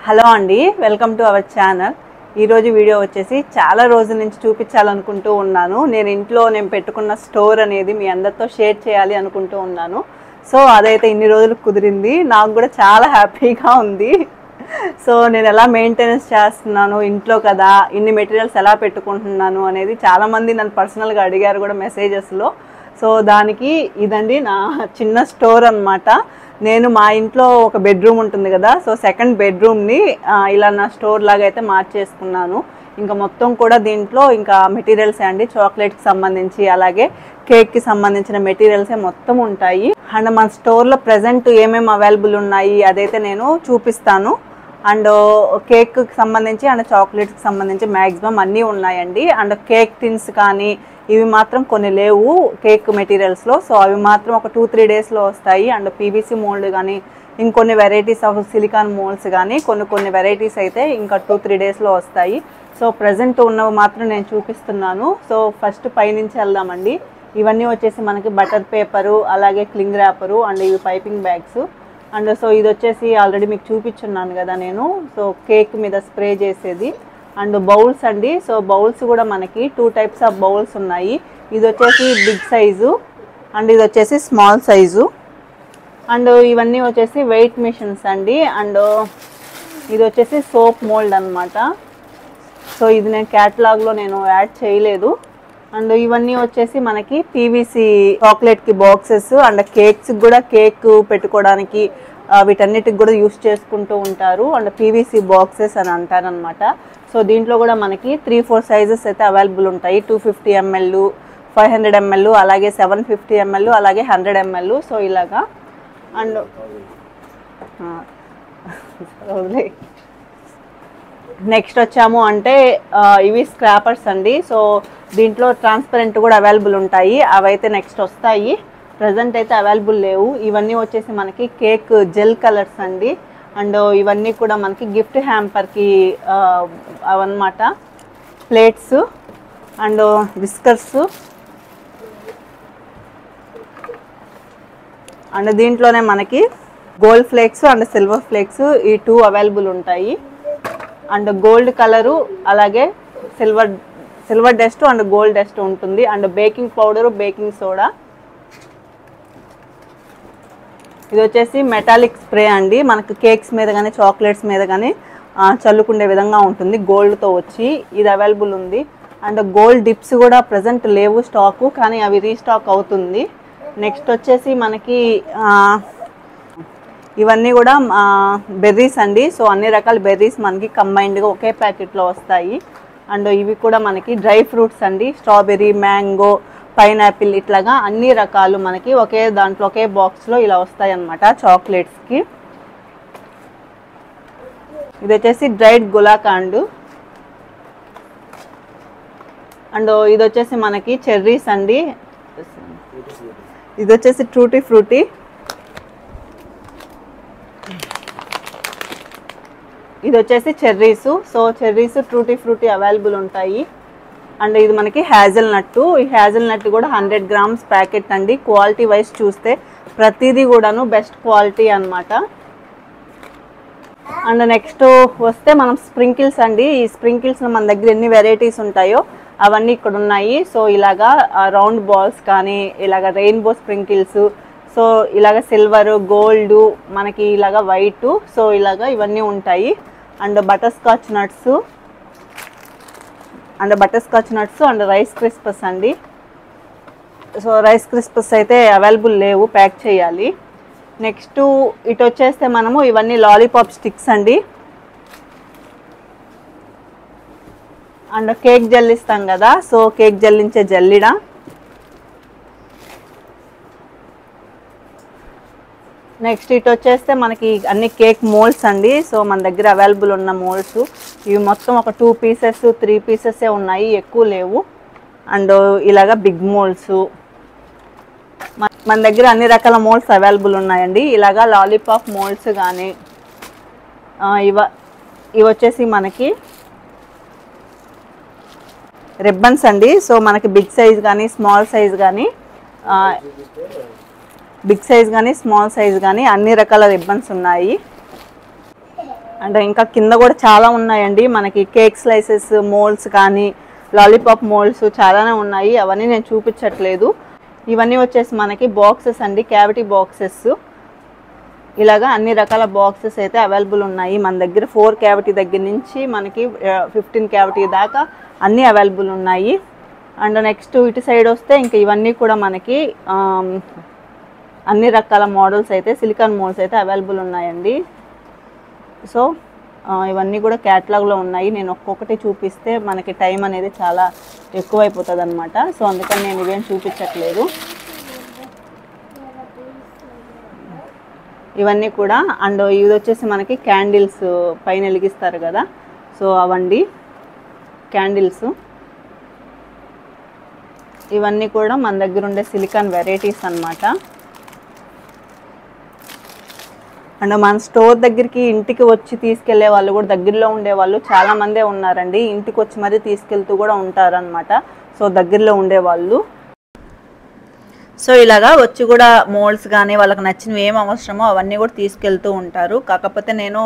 Hello అండి, welcome to our channel. ఈరోజు video వచ్చేసి చాలా రోజుల నుంచి చూపించాలనుకుంటూ ఉన్నాను. నేను పెట్టుకున్న స్టోర్ అనేది మీ అందరితో షేర్ చేయాలి అనుకుంటూ ఉన్నాను. సో అదైతే ఇన్ని రోజులు కుదిరింది. నాకు కూడా చాలా హ్యాపీగా ఉంది. సో నేను ఎలా మెయింటెనెన్స్ చేస్తున్నాను ఇంట్లో కదా, ఇన్ని మెటీరియల్స్ ఎలా పెట్టుకుంటున్నాను అనేది చాలామంది నన్ను పర్సనల్గా అడిగారు కూడా మెసేజెస్లో. సో దానికి ఇదండి నా చిన్న స్టోర్ అన్నమాట. నేను మా ఇంట్లో ఒక బెడ్రూమ్ ఉంటుంది కదా, సో సెకండ్ బెడ్రూమ్ని ఇలా నా స్టోర్ లాగా అయితే మార్చేసుకున్నాను. ఇంకా మొత్తం కూడా దీంట్లో ఇంకా మెటీరియల్సే అండి, చాక్లెట్కి సంబంధించి అలాగే కేక్కి సంబంధించిన మెటీరియల్సే మొత్తం ఉంటాయి. అండ్ మన స్టోర్లో ప్రజెంట్ ఏమేమి అవైలబుల్ ఉన్నాయి అదైతే నేను చూపిస్తాను. అండ్ కేక్కి సంబంధించి అండ్ చాక్లెట్స్కి సంబంధించి మ్యాక్సిమం అన్నీ ఉన్నాయండి. అండ్ కేక్ టిన్స్ కానీ ఇవి మాత్రం కొన్ని లేవు కేక్ మెటీరియల్స్లో. సో అవి మాత్రం ఒక 2-3 డేస్లో వస్తాయి. అండ్ పీవీసీ మోల్డ్ కానీ ఇంకొన్ని వెరైటీస్ ఆఫ్ సిలికాన్ మోల్డ్స్ కానీ కొన్ని వెరైటీస్ అయితే ఇంకా 2-3 డేస్లో వస్తాయి. సో ప్రజెంట్ ఉన్నవి మాత్రం నేను చూపిస్తున్నాను. సో ఫస్ట్ పైనుంచి వెళ్దామండి. ఇవన్నీ వచ్చేసి మనకి బటర్ పేపరు, అలాగే క్లింగ్ ర్యాపరు, అండ్ ఇవి పైపింగ్ బ్యాగ్స్. అండ్ సో ఇది వచ్చేసి ఆల్రెడీ మీకు చూపించున్నాను కదా నేను. సో కేక్ మీద స్ప్రే చేసేది. అండ్ బౌల్స్ అండి. సో బౌల్స్ కూడా మనకి 2 టైప్స్ ఆఫ్ బౌల్స్ ఉన్నాయి. ఇది వచ్చేసి బిగ్ సైజు అండ్ ఇది వచ్చేసి స్మాల్ సైజు. అండ్ ఇవన్నీ వచ్చేసి వెయిట్ మిషన్స్ అండి. అండ్ ఇది వచ్చేసి సోప్ మోల్డ్ అనమాట. సో ఇది నేను క్యాటలాగ్లో నేను యాడ్ చేయలేదు. అండ్ ఇవన్నీ వచ్చేసి మనకి పీవీసీ చాక్లెట్కి బాక్సెస్ అండ్ కేక్స్ కూడా కేక్ పెట్టుకోవడానికి వీటన్నిటికి కూడా యూస్ చేసుకుంటూ ఉంటారు. అండ్ పీవీసీ బాక్సెస్ అని అంటారనమాట. సో దీంట్లో కూడా మనకి 3-4 సైజెస్ అయితే అవైలబుల్ ఉంటాయి. 250 ml, 500 ml, అలాగే 750 ml, అలాగే 100 ml. సో ఇలాగా. అండ్ నెక్స్ట్ వచ్చాము అంటే ఇవి స్క్రాపర్స్ అండి. సో దీంట్లో ట్రాన్స్పరెంట్ కూడా అవైలబుల్ ఉంటాయి. అవైతే నెక్స్ట్ వస్తాయి, ప్రజెంట్ అయితే అవైలబుల్ లేవు. ఇవన్నీ వచ్చేసి మనకి కేక్ జెల్ కలర్స్ అండి. అండ్ ఇవన్నీ కూడా మనకి గిఫ్ట్ హ్యాంపర్కి అవన్నమాట. Plates and whiskers. అండ్ దీంట్లోనే మనకి gold flakes and silver flakes ఈ 2 అవైలబుల్ ఉంటాయి. అండ్ గోల్డ్ కలరు అలాగే silver dust and gold dust ఉంటుంది. And baking powder, baking soda. ఇది వచ్చేసి మెటాలిక్ స్ప్రే అండి. మనకు కేక్స్ మీద కానీ చాక్లెట్స్ మీద కానీ చల్లుకుండే విధంగా ఉంటుంది, గోల్డ్తో వచ్చి. ఇది అవైలబుల్ ఉంది. అండ్ గోల్డ్ డిప్స్ కూడా ప్రజెంట్ లేవు స్టాకు, కానీ అవి రీస్టాక్ అవుతుంది. నెక్స్ట్ వచ్చేసి మనకి ఇవన్నీ కూడా బెర్రీస్ అండి. సో అన్ని రకాల బెర్రీస్ మనకి కంబైన్డ్గా ఒకే ప్యాకెట్లో వస్తాయి. అండ్ ఇవి కూడా మనకి డ్రై ఫ్రూట్స్ అండి. స్ట్రాబెర్రీ, మ్యాంగో, పైనాపిల్ ఇట్లాగా అన్ని రకాలు మనకి ఒకే దాంట్లో ఒకే బాక్స్లో ఇలా వస్తాయి అన్నమాట చాక్లెట్స్కి. ఇది వచ్చేసి డ్రైడ్ గులాకాండ్. అండ్ ఇది వచ్చేసి మనకి చెర్రీస్ అండి. ఇది వచ్చేసి ట్రూటీ ఫ్రూటీ. ఇది వచ్చేసి చెర్రీస్. సో చెర్రీస్, ట్రూటీ ఫ్రూటీ అవైలబుల్ ఉంటాయి. అండ్ ఇది మనకి హ్యాజల్ నట్టు. ఈ హ్యాజల్ నట్ కూడా 100 grams ప్యాకెట్ అండి. క్వాలిటీ వైజ్ చూస్తే ప్రతిదీ కూడాను బెస్ట్ క్వాలిటీ అన్నమాట. అండ్ నెక్స్ట్ వస్తే మనం స్ప్రింకిల్స్ అండి. ఈ స్ప్రింకిల్స్ మన దగ్గర ఎన్ని వెరైటీస్ ఉంటాయో అవన్నీ ఇక్కడ ఉన్నాయి. సో ఇలాగా రౌండ్ బాల్స్ కానీ ఇలాగ రెయిన్బో స్ప్రింకిల్స్, సో ఇలాగ సిల్వర్, గోల్డ్, మనకి ఇలాగ వైట్, సో ఇలాగ ఇవన్నీ ఉంటాయి. And butterscotch nuts and rice crisps అండి. సో రైస్ క్రిస్పస్ అయితే అవైలబుల్ లేవు, ప్యాక్ చేయాలి. నెక్స్ట్ ఇటు వచ్చేస్తే మనము ఇవన్నీ లాలీపాప్ స్టిక్స్ అండి. అండ్ కేక్ జల్లిస్తాం కదా, సో కేక్ జల్లించే జల్లిడ. నెక్స్ట్ ఇటు వచ్చేస్తే మనకి అన్ని కేక్ మోల్డ్స్ అండి. సో మన దగ్గర అవైలబుల్ ఉన్న మోల్డ్స్ ఇవి మొత్తం ఒక 2 pieces 3 pieces ఉన్నాయి, ఎక్కువ లేవు. అండ్ ఇలాగా బిగ్ మోల్డ్స్ మన దగ్గర అన్ని రకాల మోల్డ్స్ అవైలబుల్ ఉన్నాయండి. ఇలాగా లాలీపాప్ మోల్డ్స్ కానీ ఇవి వచ్చేసి మనకి రిబ్బన్స్ అండి. సో మనకి బిగ్ సైజ్ కానీ స్మాల్ సైజ్ కానీ బిగ్ సైజ్ కానీ స్మాల్ సైజ్ కానీ అన్ని రకాల రిబ్బన్స్ ఉన్నాయి. అండ్ ఇంకా కింద కూడా చాలా ఉన్నాయండి మనకి. కేక్ స్లైసెస్ మోల్డ్స్ కానీ లాలీపాప్ మోల్డ్స్ చాలానే ఉన్నాయి, అవన్నీ నేను చూపించట్లేదు. ఇవన్నీ వచ్చేసి మనకి బాక్సెస్ అండి, క్యావిటీ బాక్సెస్. ఇలాగా అన్ని రకాల బాక్సెస్ అయితే అవైలబుల్ ఉన్నాయి మన దగ్గర. 4 క్యావిటీ దగ్గర నుంచి మనకి 15 క్యావిటీ దాకా అన్నీ అవైలబుల్ ఉన్నాయి. అండ్ నెక్స్ట్ ఇటు సైడ్ వస్తే ఇంకా ఇవన్నీ కూడా మనకి అన్ని రకాల మోడల్స్ అయితే సిలికాన్ మోల్డ్స్ అయితే అవైలబుల్ ఉన్నాయండి. సో ఇవన్నీ కూడా క్యాటలాగ్లో ఉన్నాయి. నేను ఒక్కొక్కటి చూపిస్తే మనకి టైం అనేది చాలా ఎక్కువైపోతుంది అనమాట. సో అందుకని నేను ఇవేం చూపించట్లేదు. ఇవన్నీ కూడా. అండ్ ఇది వచ్చేసి మనకి క్యాండిల్స్ పైన వెలిగిస్తారు కదా, సో అవండి క్యాండిల్స్. ఇవన్నీ కూడా మన దగ్గర ఉండే సిలికాన్ వెరైటీస్ అన్నమాట. అండ్ మన స్టోర్ దగ్గరికి ఇంటికి వచ్చి తీసుకెళ్లే వాళ్ళు కూడా దగ్గరలో ఉండే వాళ్ళు చాలా మందే ఉన్నారండి. ఇంటికి వచ్చి మరీ తీసుకెళ్తూ కూడా ఉంటారనమాట, సో దగ్గరలో ఉండేవాళ్ళు. సో ఇలాగా వచ్చి కూడా మోల్డ్స్ కానీ వాళ్ళకి నచ్చినవి ఏం అవసరమో అవన్నీ కూడా తీసుకెళ్తూ ఉంటారు. కాకపోతే నేను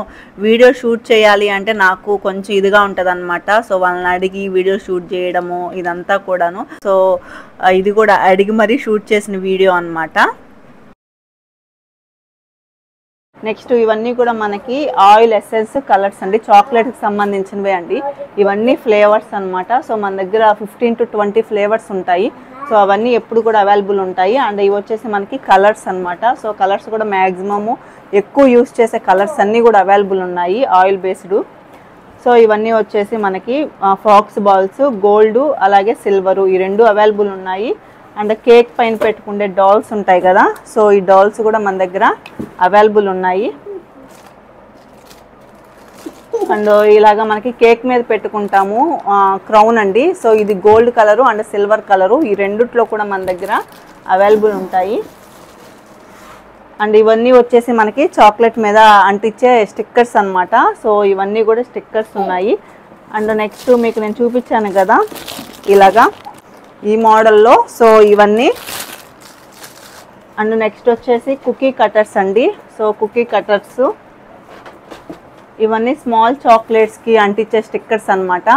వీడియో షూట్ చేయాలి అంటే నాకు కొంచెం ఇదిగా ఉంటుంది అనమాట. సో వాళ్ళని అడిగి వీడియో షూట్ చేయడము ఇదంతా కూడాను. సో ఇది కూడా అడిగి మరీ షూట్ చేసిన వీడియో అనమాట. నెక్స్ట్ ఇవన్నీ కూడా మనకి ఆయిల్ ఎసెన్స్ కలర్స్ అండి, చాక్లెట్కి సంబంధించినవే అండి. ఇవన్నీ ఫ్లేవర్స్ అనమాట. సో మన దగ్గర 15 to 20 ఫ్లేవర్స్ ఉంటాయి. సో అవన్నీ ఎప్పుడు కూడా అవైలబుల్ ఉంటాయి. అండ్ ఇవి వచ్చేసి మనకి కలర్స్ అనమాట. సో కలర్స్ కూడా మ్యాక్సిమము ఎక్కువ యూస్ చేసే కలర్స్ అన్నీ కూడా అవైలబుల్ ఉన్నాయి ఆయిల్ బేస్డ్. సో ఇవన్నీ వచ్చేసి మనకి ఫాక్స్ బాల్స్, గోల్డ్ అలాగే సిల్వరు, ఈ రెండు అవైలబుల్ ఉన్నాయి. అండ్ కేక్ పైన పెట్టుకునే డాల్స్ ఉంటాయి కదా, సో ఈ డాల్స్ కూడా మన దగ్గర అవైలబుల్ ఉన్నాయి. అండ్ ఇలాగా మనకి కేక్ మీద పెట్టుకుంటాము క్రౌన్ అండి. సో ఇది gold colour and silver colour, ఈ రెండిట్లో కూడా మన దగ్గర అవైలబుల్ ఉంటాయి. అండ్ ఇవన్నీ వచ్చేసి మనకి చాక్లెట్ మీద అంటించే స్టిక్కర్స్ అన్నమాట. సో ఇవన్నీ కూడా స్టిక్కర్స్ ఉన్నాయి. అండ్ నెక్స్ట్ మీకు నేను చూపించాను కదా ఇలాగా ఈ మోడల్లో, సో ఇవన్నీ. అండ్ నెక్స్ట్ వచ్చేసి కుకీ కటర్స్ అండి. సో కుకీ కటర్స్ ఇవన్నీ స్మాల్ చాక్లెట్స్కి అంటించే స్టిక్కర్స్ అన్నమాట.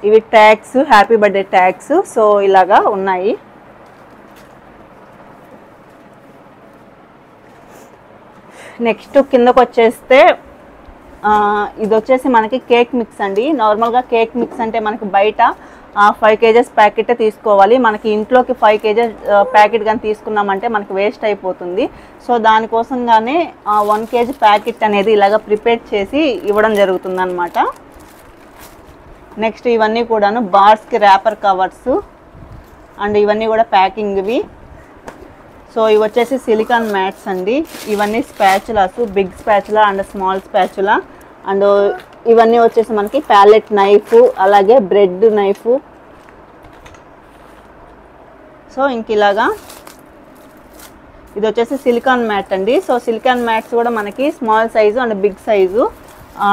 ఇవి tags, happy birthday tags. So ఇలాగా ఉన్నాయి. నెక్స్ట్ కిందకు వచ్చేస్తే ఇది వచ్చేసి మనకి కేక్ మిక్స్ అండి. నార్మల్గా కేక్ మిక్స్ అంటే మనకి బయట 5 kgs ప్యాకెట్ తీసుకోవాలి. మనకి ఇంట్లోకి 5 kgs ప్యాకెట్ కానీ తీసుకున్నామంటే మనకి వేస్ట్ అయిపోతుంది. సో దానికోసంగానే 1 kg ప్యాకెట్ అనేది ఇలాగ ప్రిపేర్ చేసి ఇవ్వడం జరుగుతుంది అనమాట. నెక్స్ట్ ఇవన్నీ కూడాను బార్స్కి ర్యాపర్ కవర్స్. అండ్ ఇవన్నీ కూడా ప్యాకింగ్వి. సో ఇవి వచ్చేసి సిలికాన్ మ్యాట్స్ అండి. ఇవన్నీ spatulas, big spatula and small spatula. And ఇవన్నీ వచ్చేసి మనకి ప్యాలెట్ నైఫ్ అలాగే బ్రెడ్ నైఫ్. సో ఇంక ఇలాగా ఇది వచ్చేసి సిలికాన్ మ్యాట్ అండి. సో సిలికాన్ మ్యాట్స్ కూడా మనకి small size and big size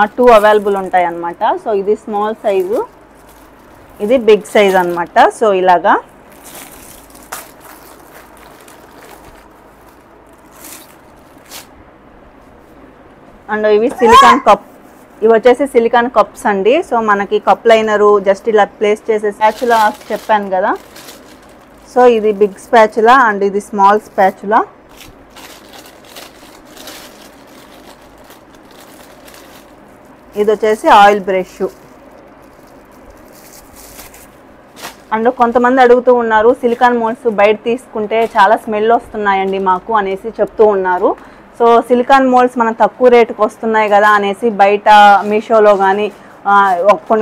2 available ఉంటాయి అన్నమాట. సో ఇది స్మాల్ సైజు, ఇది బిగ్ సైజ్ అన్నమాట. సో ఇలాగా అండ్ ఇవి సిలికాన్ కప్, ఇవి వచ్చేసి సిలికాన్ కప్స్ అండి. సో మనకి కప్ లైనరు జస్ట్ ఇలా ప్లేస్ చేసే స్పాచులా చెప్పాను కదా. సో ఇది బిగ్ స్పాచులా అండ్ ఇది స్మాల్ స్పాచులా. ఇది వచ్చేసి ఆయిల్ బ్రష్. అండ్ కొంతమంది అడుగుతూ ఉన్నారు సిలికాన్ మోల్డ్స్ బయట తీసుకుంటే చాలా స్మెల్ వస్తున్నాయండి మాకు అనేసి చెప్తూ ఉన్నారు. సో సిలికాన్ మోల్డ్స్ మనం తక్కువ రేటుకి వస్తున్నాయి కదా అనేసి బయట మీషోలో కానీ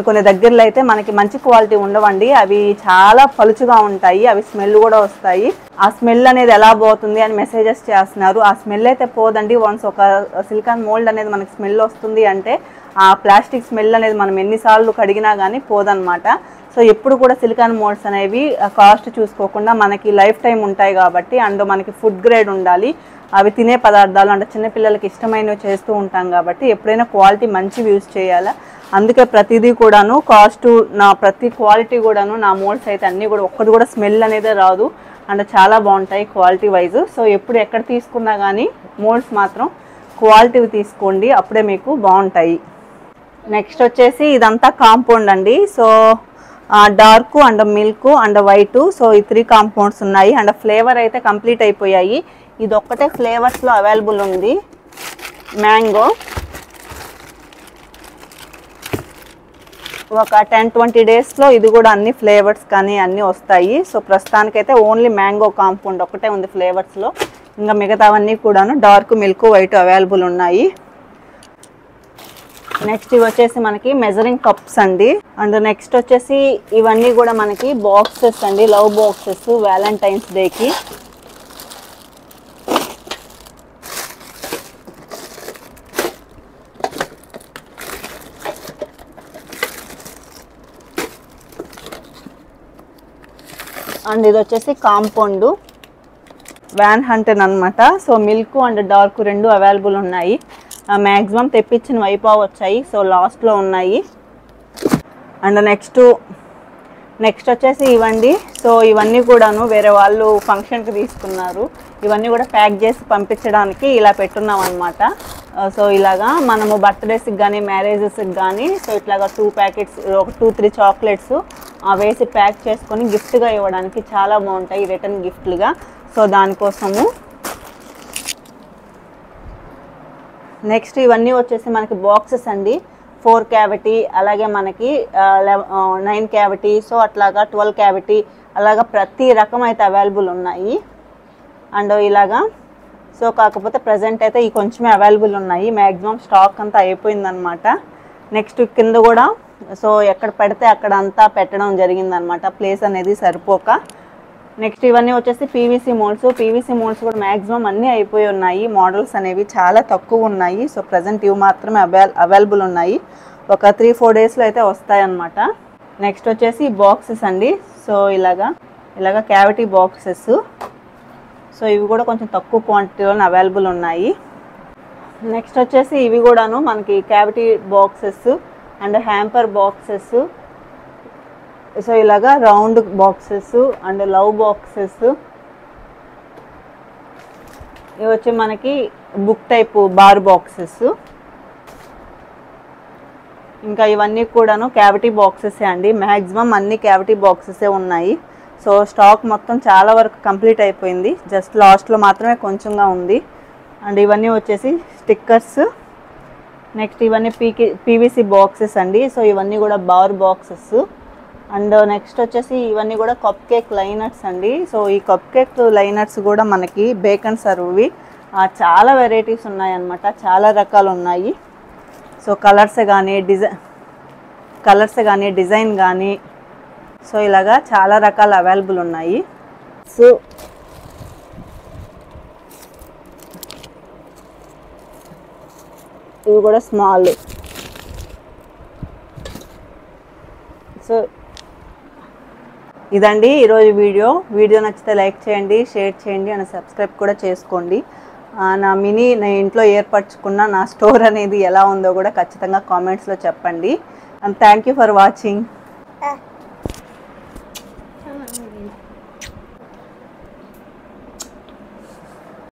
కొన్ని దగ్గరలో అయితే మనకి మంచి క్వాలిటీ ఉండవండి. అవి చాలా పలుచుగా ఉంటాయి, అవి స్మెల్ కూడా వస్తాయి. ఆ స్మెల్ అనేది ఎలా పోతుంది అని మెసేజెస్ చేస్తున్నారు. ఆ స్మెల్ అయితే పోదండి. వన్స్ ఒక సిలికాన్ మోల్డ్ అనేది మనకి స్మెల్ వస్తుంది అంటే ఆ ప్లాస్టిక్ స్మెల్ అనేది మనం ఎన్నిసార్లు కడిగినా కానీ పోదన్నమాట. సో ఎప్పుడు కూడా సిలికాన్ మోల్డ్స్ అనేవి కాస్ట్ చూసుకోకుండా మనకి లైఫ్ టైం ఉంటాయి కాబట్టి, అండ్ మనకి ఫుడ్ గ్రేడ్ ఉండాలి. అవి తినే పదార్థాలు అంటే చిన్నపిల్లలకి ఇష్టమైనవి చేస్తూ ఉంటాం కాబట్టి ఎప్పుడైనా క్వాలిటీ మంచివి యూజ్ చేయాలా. అందుకే ప్రతిదీ కూడాను కాస్ట్ ప్రతి క్వాలిటీ కూడాను నా మోల్డ్స్ అయితే అన్నీ కూడా ఒక్కటి కూడా స్మెల్ అనేది రాదు అండ్ చాలా బాగుంటాయి క్వాలిటీ వైజ్. సో ఎప్పుడు ఎక్కడ తీసుకున్నా కానీ మోల్డ్స్ మాత్రం క్వాలిటీవి తీసుకోండి, అప్పుడే మీకు బాగుంటాయి. నెక్స్ట్ వచ్చేసి ఇదంతా కాంపౌండ్ అండి. So dark and milk and white, so ఈ 3 కాంపౌండ్స్ ఉన్నాయి. అండ్ ఫ్లేవర్ అయితే కంప్లీట్ అయిపోయాయి. ఇది ఒక్కటే ఫ్లేవర్స్లో అవైలబుల్ ఉంది, మ్యాంగో. ఒక 10-20 డేస్లో ఇది కూడా అన్ని ఫ్లేవర్స్ కానీ అన్నీ వస్తాయి. సో ప్రస్తుతానికైతే ఓన్లీ మ్యాంగో కాంపౌండ్ ఒకటే ఉంది ఫ్లేవర్స్లో. ఇంకా మిగతావన్నీ కూడాను డార్క్, మిల్క్, వైట్ అవైలబుల్ ఉన్నాయి. నెక్స్ట్ ఇవి వచ్చేసి మనకి మెజరింగ్ కప్స్ అండి. అండ్ నెక్స్ట్ వచ్చేసి ఇవన్నీ కూడా మనకి బాక్సెస్ అండి, లవ్ బాక్సెస్ వ్యాలంటైన్స్ డేకి. అండ్ ఇది వచ్చేసి కాంపౌండ్ వ్యాన్ హంటెన్ అనమాట. So milk and dark 2 available ఉన్నాయి. మ్యాక్సిమం తెప్పించినవి అయిపోవచ్చాయి, సో లాస్ట్లో ఉన్నాయి. అండ్ నెక్స్ట్ వచ్చేసి ఇవ్వండి. సో ఇవన్నీ కూడాను వేరే వాళ్ళు ఫంక్షన్కి తీసుకున్నారు. ఇవన్నీ కూడా ప్యాక్ చేసి పంపించడానికి ఇలా పెట్టున్నాం అనమాట. సో ఇలాగా మనము బర్త్డేస్కి కానీ మ్యారేజెస్కి కానీ సో ఇట్లాగా 2 ప్యాకెట్స్, ఒక 2-3 చాక్లెట్స్ వేసి ప్యాక్ చేసుకొని గిఫ్ట్గా ఇవ్వడానికి చాలా బాగుంటాయి, రిటర్న్ గిఫ్ట్లుగా. సో దానికోసము. నెక్స్ట్ ఇవన్నీ వచ్చేసి మనకి బాక్సెస్ అండి. 4 క్యావిటీ, అలాగే మనకి 9 క్యావిటీ, సో అట్లాగా 12 క్యావిటీ, అలాగా ప్రతి రకం అయితే అవైలబుల్ ఉన్నాయి. అండ్ ఇలాగా సో కాకపోతే ప్రజెంట్ అయితే ఈ కొంచెమే అవైలబుల్ ఉన్నాయి, మ్యాక్సిమం స్టాక్ అంతా అయిపోయిందనమాట. నెక్స్ట్ కింద కూడా సో ఎక్కడ పెడితే అక్కడ అంతా పెట్టడం జరిగిందనమాట, ప్లేస్ అనేది సరిపోక. నెక్స్ట్ ఇవన్నీ వచ్చేసి పీవీసీ మోల్డ్స్ కూడా మ్యాక్సిమం అన్నీ అయిపోయి ఉన్నాయి. మోడల్స్ అనేవి చాలా తక్కువ ఉన్నాయి. సో ప్రజెంట్ ఇవి మాత్రమే అవైలబుల్ ఉన్నాయి. ఒక 3-4 డేస్లో అయితే వస్తాయన్నమాట. నెక్స్ట్ వచ్చేసి బాక్సెస్ అండి. సో ఇలాగా క్యావిటీ బాక్సెస్. సో ఇవి కూడా కొంచెం తక్కువ క్వాంటిటీలో అవైలబుల్ ఉన్నాయి. నెక్స్ట్ వచ్చేసి ఇవి కూడాను మనకి cavity boxes and hamper boxes. So ఇలాగా round boxes and love boxes. ఇవి వచ్చి మనకి బుక్ టైప్ బార్ బాక్సెస్. ఇంకా ఇవన్నీ కూడాను క్యావిటీ బాక్సెసే అండి, మ్యాక్సిమం అన్ని క్యావిటీ బాక్సెసే ఉన్నాయి. సో స్టాక్ మొత్తం చాలా వరకు కంప్లీట్ అయిపోయింది, జస్ట్ లాస్ట్లో మాత్రమే కొంచెంగా ఉంది. అండ్ ఇవన్నీ వచ్చేసి స్టిక్కర్స్. నెక్స్ట్ ఇవన్నీ పీవీసీ బాక్సెస్ అండి. సో ఇవన్నీ కూడా బార్ బాక్సెస్. అండ్ నెక్స్ట్ వచ్చేసి ఇవన్నీ కూడా కప్ కేక్ లైనర్స్ అండి. సో ఈ కప్ కేక్ లైనర్స్ కూడా మనకి బేకన్ సర్వ్వి చాలా వెరైటీస్ ఉన్నాయన్నమాట, చాలా రకాలు ఉన్నాయి. సో కలర్స్ కానీ డిజైన్ కానీ సో ఇలాగా చాలా రకాలు అవైలబుల్ ఉన్నాయి. సో ఇవి కూడా స్మాల్. సో ఇదండి ఈరోజు వీడియో నచ్చితే లైక్ చేయండి, షేర్ చేయండి అండ్ సబ్స్క్రైబ్ కూడా చేసుకోండి. నా ఇంట్లో ఏర్పరచుకున్న నా స్టోర్ అనేది ఎలా ఉందో కూడా ఖచ్చితంగా కామెంట్స్లో చెప్పండి. And thank you for watching.